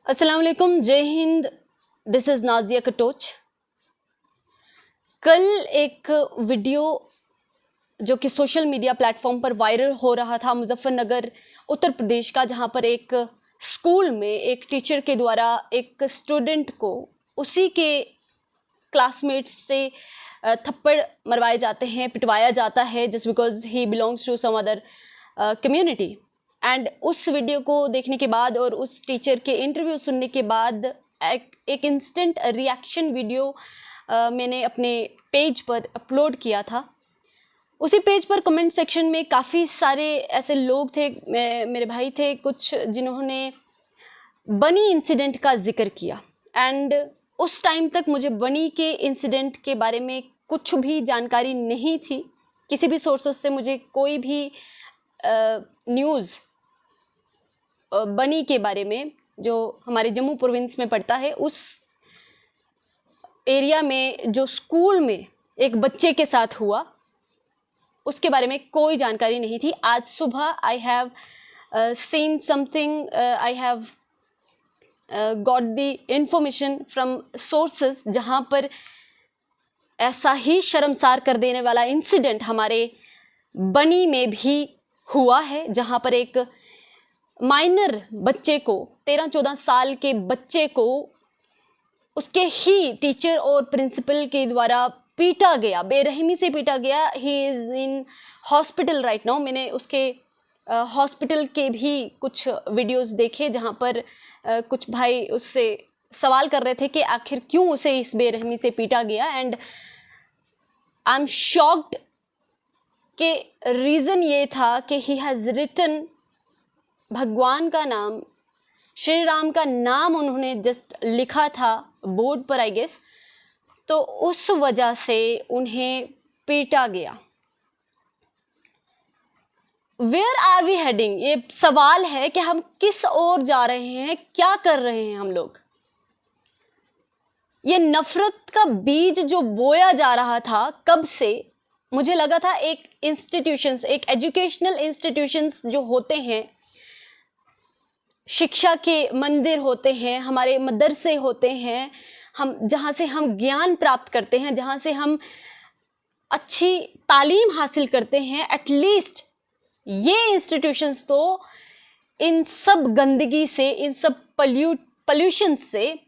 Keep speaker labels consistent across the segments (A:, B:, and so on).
A: अस्सलाम वालेकुम, जय हिंद। This is Nazia Katoch. कल एक वीडियो जो कि सोशल मीडिया प्लेटफॉर्म पर वायरल हो रहा था मुजफ्फरनगर उत्तर प्रदेश का, जहां पर एक स्कूल में एक टीचर के द्वारा एक स्टूडेंट को उसी के क्लासमेट्स से थप्पड़ मरवाए जाते हैं, पिटवाया जाता है just because he belongs to some other community. And उस वीडियो को देखने के बाद और उस टीचर के इंटरव्यू सुनने के बाद एक इंस्टेंट रिएक्शन वीडियो मैंने अपने पेज पर अपलोड किया था। उसी पेज पर कमेंट सेक्शन में काफ़ी सारे ऐसे लोग थे, मेरे भाई थे कुछ, जिन्होंने बनी इंसिडेंट का जिक्र किया। एंड उस टाइम तक मुझे बनी के इंसिडेंट के बारे में कुछ भी जानकारी नहीं थी। किसी भी सोर्सेस से मुझे कोई भी न्यूज़ बनी के बारे में, जो हमारे जम्मू प्रोविंस में पड़ता है, उस एरिया में जो स्कूल में एक बच्चे के साथ हुआ, उसके बारे में कोई जानकारी नहीं थी। आज सुबह I have seen something, I have got the information from sources, जहाँ पर ऐसा ही शर्मसार कर देने वाला इंसिडेंट हमारे बनी में भी हुआ है, जहाँ पर एक माइनर बच्चे को, 13-14 साल के बच्चे को उसके ही टीचर और प्रिंसिपल के द्वारा पीटा गया, बेरहमी से पीटा गया। He is in hospital right now. मैंने उसके हॉस्पिटल के भी कुछ वीडियोस देखे, जहाँ पर कुछ भाई उससे सवाल कर रहे थे कि आखिर क्यों उसे इस बेरहमी से पीटा गया। एंड आई एम शॉक्ड कि रीज़न ये था कि ही हैज़ रिटन भगवान का नाम, श्री राम का नाम उन्होंने जस्ट लिखा था बोर्ड पर, आई गेस, तो उस वजह से उन्हें पीटा गया। Where are we heading? ये सवाल है कि हम किस ओर जा रहे हैं, क्या कर रहे हैं हम लोग। ये नफरत का बीज जो बोया जा रहा था कब से, मुझे लगा था एक इंस्टीट्यूशंस, एक एजुकेशनल इंस्टीट्यूशंस जो होते हैं, शिक्षा के मंदिर होते हैं, हमारे मदरसे होते हैं, हम जहाँ से हम ज्ञान प्राप्त करते हैं, जहाँ से हम अच्छी तालीम हासिल करते हैं, एटलीस्ट ये इंस्टीट्यूशंस तो इन सब गंदगी से, इन सब पॉल्यूशन से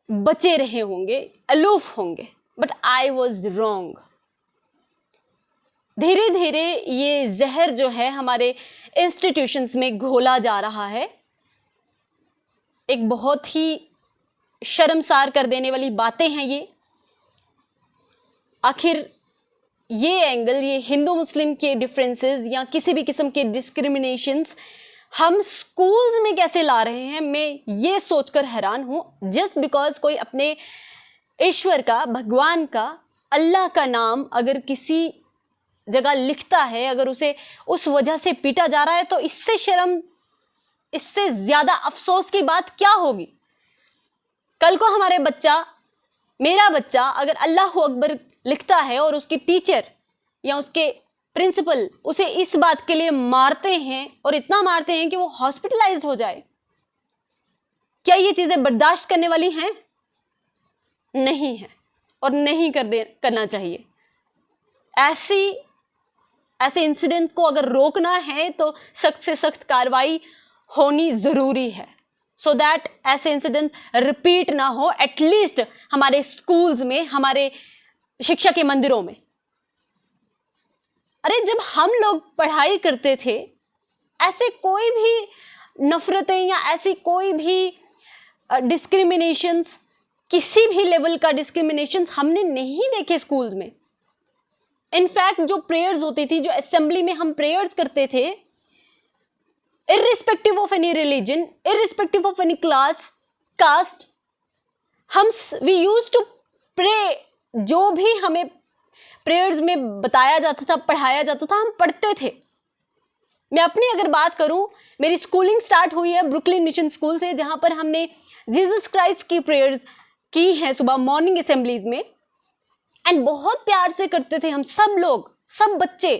A: बचे रहे होंगे, अलूफ होंगे। But I was wrong. धीरे धीरे ये जहर जो है हमारे इंस्टीट्यूशंस में घोला जा रहा है। एक बहुत ही शर्मसार कर देने वाली बातें हैं ये। आखिर ये एंगल, ये हिंदू मुस्लिम के डिफरेंसेस या किसी भी किस्म के डिस्क्रिमिनेशंस हम स्कूल्स में कैसे ला रहे हैं, मैं ये सोचकर हैरान हूँ। जस्ट बिकॉज कोई अपने ईश्वर का, भगवान का, अल्लाह का नाम अगर किसी जगह लिखता है, अगर उसे उस वजह से पीटा जा रहा है, तो इससे शर्म, इससे ज़्यादा अफसोस की बात क्या होगी। कल को हमारे बच्चा, मेरा बच्चा, अगर अल्लाह अकबर लिखता है और उसकी टीचर या उसके प्रिंसिपल उसे इस बात के लिए मारते हैं, और इतना मारते हैं कि वो हॉस्पिटलाइज्ड हो जाए, क्या ये चीज़ें बर्दाश्त करने वाली हैं? नहीं है, और नहीं करना चाहिए। ऐसे इंसिडेंट्स को अगर रोकना है तो सख्त से सख्त कार्रवाई होनी ज़रूरी है, सो दैट ऐसे इंसिडेंट्स रिपीट ना हो, एटलीस्ट हमारे स्कूल्स में, हमारे शिक्षा के मंदिरों में। अरे जब हम लोग पढ़ाई करते थे, ऐसे कोई भी नफरतें या ऐसी कोई भी डिस्क्रिमिनेशंस, किसी भी लेवल का डिस्क्रिमिनेशंस हमने नहीं देखे स्कूल्स में। इनफैक्ट जो प्रेयर्स होती थी, जो असेंबली में हम प्रेयर्स करते थे, irrespective of any religion, irrespective of any class, caste, we used to pray. जो भी हमें प्रेयर्स में बताया जाता था, पढ़ाया जाता था, हम पढ़ते थे। मैं अपनी अगर बात करूं, मेरी स्कूलिंग स्टार्ट हुई है ब्रुकलिन मिशन स्कूल से, जहां पर हमने जीसस क्राइस्ट की प्रेयर्स की हैं सुबह मॉर्निंग असेंबलीज में। एंड बहुत प्यार से करते थे हम सब लोग, सब बच्चे,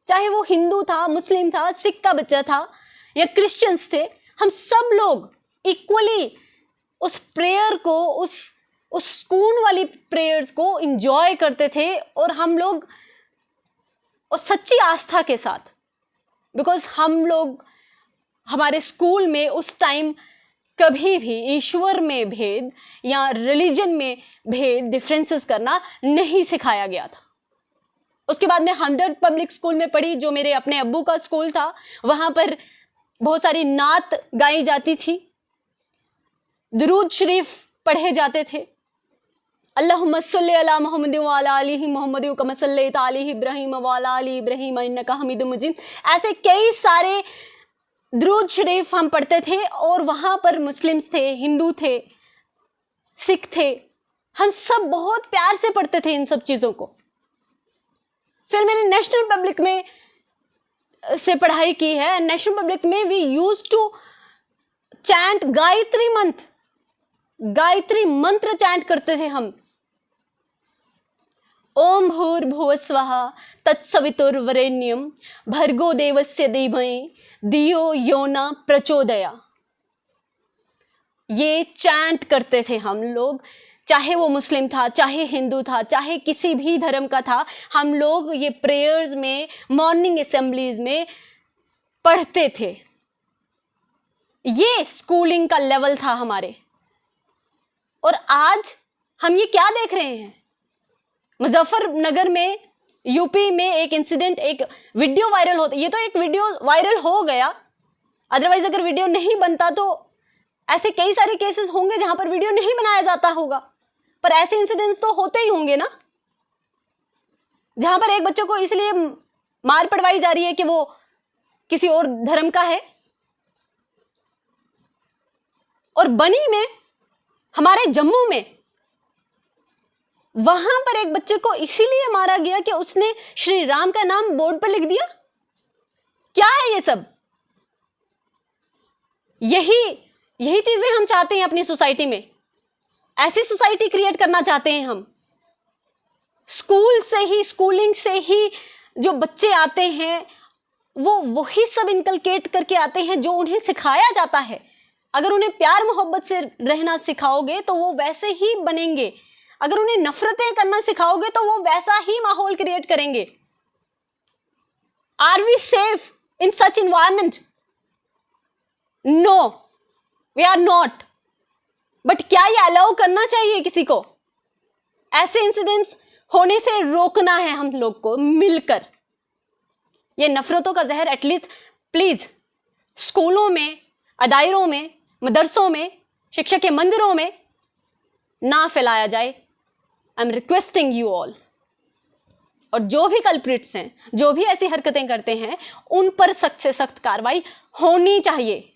A: चाहे वो हिंदू था, मुस्लिम था, सिख का बच्चा था या क्रिश्चियंस थे, हम सब लोग इक्वली उस प्रेयर को, उस सुकून वाली प्रेयर्स को इंजॉय करते थे, और हम लोग उस सच्ची आस्था के साथ, बिकॉज हम लोग हमारे स्कूल में उस टाइम कभी भी ईश्वर में भेद या रिलीजन में भेद, डिफरेंसेस करना नहीं सिखाया गया था। उसके बाद मैं हमदर्द पब्लिक स्कूल में पढ़ी, जो मेरे अपने अब्बू का स्कूल था। वहां पर बहुत सारी नात गाई जाती थी, दुरूद शरीफ पढ़े जाते थे, अल्लाहुम्मा सल्लि अला मुहम्मद व अला आलि मुहम्मद कमा सल्लैता अला इब्राहीम व अला आलि इब्राहीम इन्नका हमीदुम मजीद। ऐसे कई सारे दुरूद शरीफ हम पढ़ते थे, और वहां पर मुस्लिम्स थे, हिंदू थे, सिख थे, हम सब बहुत प्यार से पढ़ते थे इन सब चीजों को। फिर मैंने नेशनल पब्लिक में से पढ़ाई की है। नेशनल पब्लिक में we use to chant Gayatri mantra chant करते थे हम। ओम भूर्भुवस्वः तत्सवितुर्वरेण्यं भर्गो देवस्य धीमहि धियो यो न प्रचोदयात्। ये चैंट करते थे हम लोग, चाहे वो मुस्लिम था, चाहे हिंदू था, चाहे किसी भी धर्म का था, हम लोग ये प्रेयर्स में, मॉर्निंग असेंबलीज में पढ़ते थे। ये स्कूलिंग का लेवल था हमारे। और आज हम ये क्या देख रहे हैं? मुजफ्फरनगर में, यूपी में एक इंसिडेंट, एक वीडियो वायरल होता, ये तो एक वीडियो वायरल हो गया, अदरवाइज अगर वीडियो नहीं बनता तो ऐसे कई सारे केसेस होंगे जहां पर वीडियो नहीं बनाया जाता होगा, पर ऐसे इंसिडेंट्स तो होते ही होंगे ना, जहां पर एक बच्चे को इसलिए मार पड़वाई जा रही है कि वो किसी और धर्म का है। और बनी में, हमारे जम्मू में, वहां पर एक बच्चे को इसीलिए मारा गया कि उसने श्री राम का नाम बोर्ड पर लिख दिया। क्या है ये सब? यही चीजें हम चाहते हैं अपनी सोसाइटी में। ऐसी सोसाइटी क्रिएट करना चाहते हैं हम। स्कूल से ही, स्कूलिंग से ही जो बच्चे आते हैं वो वही सब इनकलकेट करके आते हैं जो उन्हें सिखाया जाता है। अगर उन्हें प्यार मोहब्बत से रहना सिखाओगे तो वो वैसे ही बनेंगे। अगर उन्हें नफरतें करना सिखाओगे तो वो वैसा ही माहौल क्रिएट करेंगे। Are we safe in such environment? No, we are not. But क्या ये अलाउ करना चाहिए किसी को? ऐसे इंसिडेंट्स होने से रोकना है हम लोग को मिलकर। ये नफरतों का जहर एटलीस्ट प्लीज स्कूलों में, अदायरों में, मदरसों में, शिक्षा के मंदिरों में ना फैलाया जाए। I am requesting you all. और जो भी कल्प्रिट्स हैं, जो भी ऐसी हरकतें करते हैं, उन पर सख्त से सख्त कार्रवाई होनी चाहिए।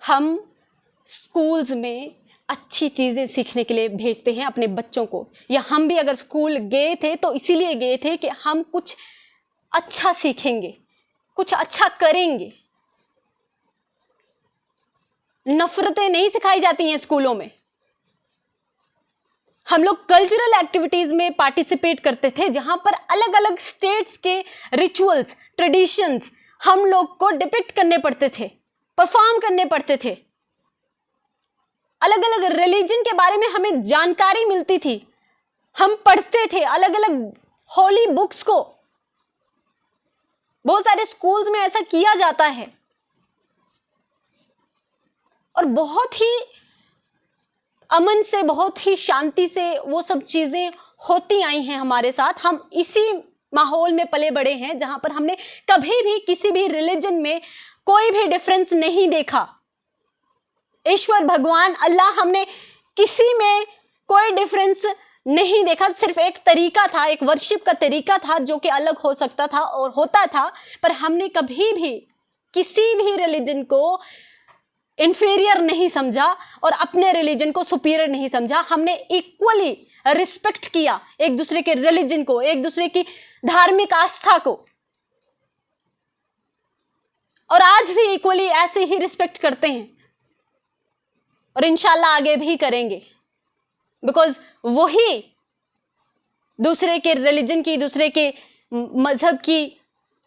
A: हम स्कूल्स में अच्छी चीजें सीखने के लिए भेजते हैं अपने बच्चों को, या हम भी अगर स्कूल गए थे तो इसीलिए गए थे कि हम कुछ अच्छा सीखेंगे, कुछ अच्छा करेंगे। नफरतें नहीं सिखाई जाती हैं स्कूलों में। हम लोग कल्चरल एक्टिविटीज में पार्टिसिपेट करते थे जहां पर अलग अलग स्टेट्स के रिचुअल्स, ट्रेडिशंस हम लोग को डिपिक्ट करने पड़ते थे, परफॉर्म करने पड़ते थे। अलग अलग रिलीजन के बारे में हमें जानकारी मिलती थी, हम पढ़ते थे अलग अलग होली बुक्स को। बहुत सारे स्कूल्स में ऐसा किया जाता है और बहुत ही अमन से, बहुत ही शांति से वो सब चीजें होती आई हैं हमारे साथ। हम इसी माहौल में पले बड़े हैं जहां पर हमने कभी भी किसी भी रिलीजन में कोई भी डिफरेंस नहीं देखा। ईश्वर, भगवान, अल्लाह, हमने किसी में कोई डिफरेंस नहीं देखा। सिर्फ एक तरीका था, एक वर्शिप का तरीका था जो कि अलग हो सकता था और होता था, पर हमने कभी भी किसी भी रिलीजन को इंफीरियर नहीं समझा और अपने रिलीजन को सुपीरियर नहीं समझा। हमने इक्वली रिस्पेक्ट किया एक दूसरे के रिलीजन को, एक दूसरे की धार्मिक आस्था को, और आज भी इक्वली ऐसे ही रिस्पेक्ट करते हैं और इंशाल्लाह आगे भी करेंगे। बिकॉज वही दूसरे के रिलीजन की, दूसरे के मजहब की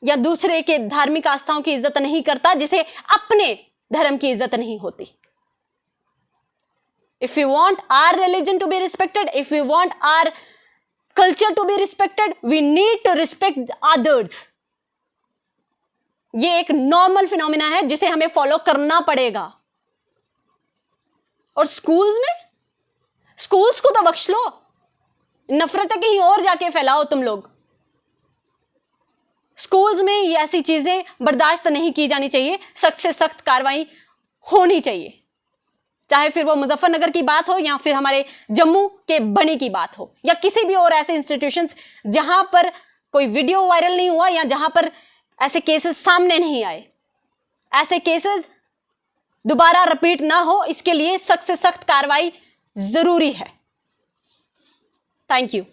A: या दूसरे के धार्मिक आस्थाओं की इज्जत नहीं करता जिसे अपने धर्म की इज्जत नहीं होती। If we want our religion to be respected, if we want our culture to be respected, we need to respect others. ये एक नॉर्मल फिनोमिना है जिसे हमें फॉलो करना पड़ेगा। और स्कूल्स को तो बख्श लो, नफरतें कहीं और जाके फैलाओ तुम लोग। स्कूल्स में ये ऐसी चीजें बर्दाश्त नहीं की जानी चाहिए, सख्त से सख्त कार्रवाई होनी चाहिए, चाहे फिर वो मुजफ्फरनगर की बात हो या फिर हमारे जम्मू के बनी की बात हो या किसी भी और ऐसे इंस्टीट्यूशंस जहां पर कोई वीडियो वायरल नहीं हुआ या जहां पर ऐसे केसेस सामने नहीं आए। ऐसे केसेस दोबारा रिपीट ना हो, इसके लिए सख्त से सख्त कार्रवाई जरूरी है। Thank you.